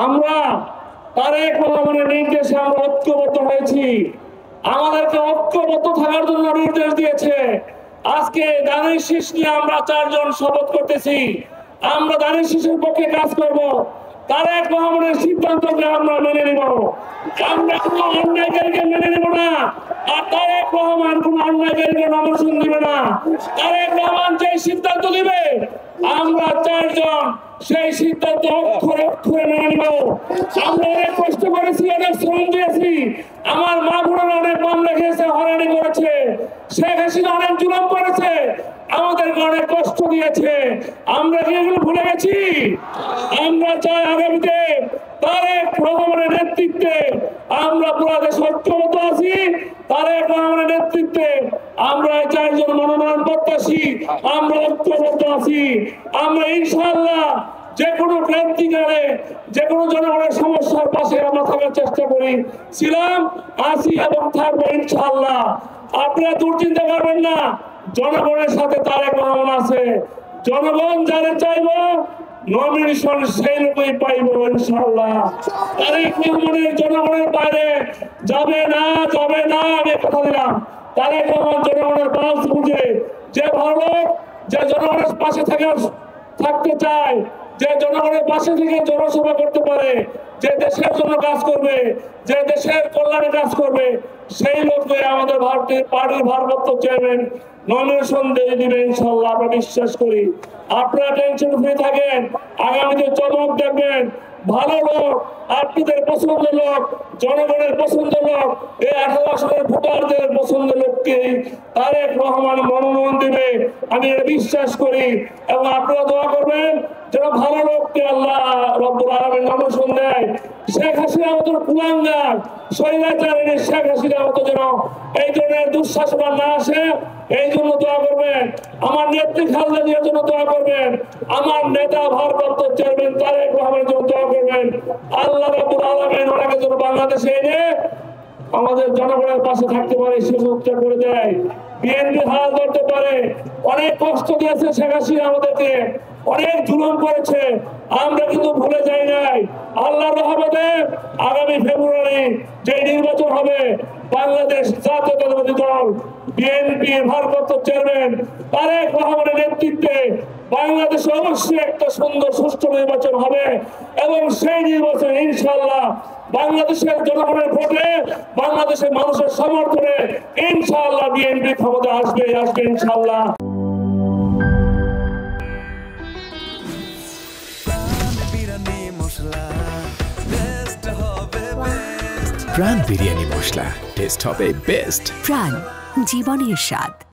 আমরা তারেক রহমানের নির্দেশে আমরা ঐক্যবদ্ধ হয়েছি, আমাদেরকে ঐক্যবদ্ধ থাকার জন্য নির্দেশ দিয়েছে। আজকে দানের শীষ নিয়ে আমরা 4 জন শপথ করতেছি, আমরা দানের শীষের পক্ষে কাজ করব। তারেক রহমানের সিদ্ধান্তকে আমরা মেনে নিব, আমরা কোনো অন্যায়কারীকে মেনে নিব না, আর তারেক রহমান কোনো অন্যায়কারীকে নমস্কার দিবে না। তারেক রহমান যে সিদ্ধান্ত দিবে আমরা 4 জন সেই সিদ্ধান্ত অক্ষরে অক্ষরে মেনে নিব। আমরা অনেক কষ্ট করেছি, অনেক শ্রম দিয়েছি, আমার মা বোনেরা অনেক মামলা খেয়েছে, হয়রানি করেছে, শেখ হাসিনা অনেক জুলুম করেছে, আমাদেরকে অনেক কষ্ট দিয়েছে। আমরা কি এগুলো ভুলে গেছি? আমরা চাই আগামীতে তারেক রহমানের নেতৃত্বে আমরা পুরো দেশ ঐক্যবদ্ধ আছি। তারেক রহমানের নেতৃত্বে আমরা 4 জন মনোনয়ন প্রত্যাশী আমরা ঐক্যবদ্ধ আছি। আমরা ইনশাআল্লাহ যে কোনো ক্রান্তিকালে যে কোনো জনগণের সমস্যার পাশে আমরা থাকার চেষ্টা করি, ছিলাম, আছি এবং থাকবো ইনশাআল্লাহ। আপনারা দুশ্চিন্তা করবেন না, জনগণের সাথে তারেক রহমান আছে। জনগণ যারা চাইব নমিনেশন সেই লোকই পাইব ইনশাআল্লাহ। তারেক রহমানের জনগণের বাইরে যাবে না, যাবে না, আমি কথা দিলাম। তারেক রহমান জনগণের পাশ বুঝে, যে ভালো, যে জনগণের পাশে থাকতে চায়, যে জনগণের পাশে থেকে জনসভা করতে পারে, যে দেশের জন্য কাজ করবে, যে দেশের কল্যাণে কাজ করবে, সেই লোককে আমাদের পার্টির ভারপ্রাপ্ত চেয়ারম্যান নমিনেশন দিয়ে দিবেন ইনশাআল্লাহ। আমরা বিশ্বাস করি। আপনারা টেনশন ফ্রি থাকেন, আগামীতে চমক দেখবেন। ভালো লোক, আপনাদের পছন্দের লোক, জনগণের পছন্দের লোক, এই 18 আসনের ভোটারদের পছন্দের লোককে তারেক রহমান মনোনয়ন দিবে, আমি এটা বিশ্বাস করি। এবং আপনারা দোয়া করবেন যেন ভালো লোককে আল্লাহ রব্বুল আলামিন নমিনেশন দেয়। শেখ হাসিনা মতো কুলাঙ্গার স্বৈরাচারী শেখ হাসিনা মতো যেন এই ধরনের দুঃশাসন না আসে, এই জন্য দোয়া করবেন। আমার নেত্রী খালেদা জিয়ার জন্য দোয়া করবেন, আমার নেতা ভারপ্রাপ্ত চেয়ারম্যান তারেক রহমানের জন্য দোয়া করবেন। আল্লাহ রাব্বুল আলামিন ওনাকে যেন বাংলাদেশে এনে আমাদের জনগণের পাশে থাকতে পারে, সে মুক্ত করে দেয়। বিএনপি হাল ধরতে পারে, অনেক কষ্ট দিয়েছে শেখ হাসিনা, আমাদেরকে অনেক জুলুম করেছে, আমরা কিন্তু ভুলে যাই নাই। আল্লাহর রহমতে আগামী ফেব্রুয়ারি যে নির্বাচন হবে, বাংলাদেশ জাতীয়তাবাদী দল বিএনপি ভারপ্রাপ্ত চেয়ারম্যান তারেক রহমানের নেতৃত্বে বাংলাদেশে অবশ্যই একটা সুন্দর সুষ্ঠু নির্বাচন হবে, এবং সেই নির্বাচনে ইনশাআল্লাহ বাংলাদেশের জনগণের ভোটে, বাংলাদেশের মানুষের সমর্থনে ইনশাআল্লাহ বিএনপি ক্ষমতা আসবে ইনশাআল্লাহ। প্রাণ বিরিয়ানি মশলা, টেস্ট হবে বেস্ট। প্রাণ, জীবনের স্বাদ।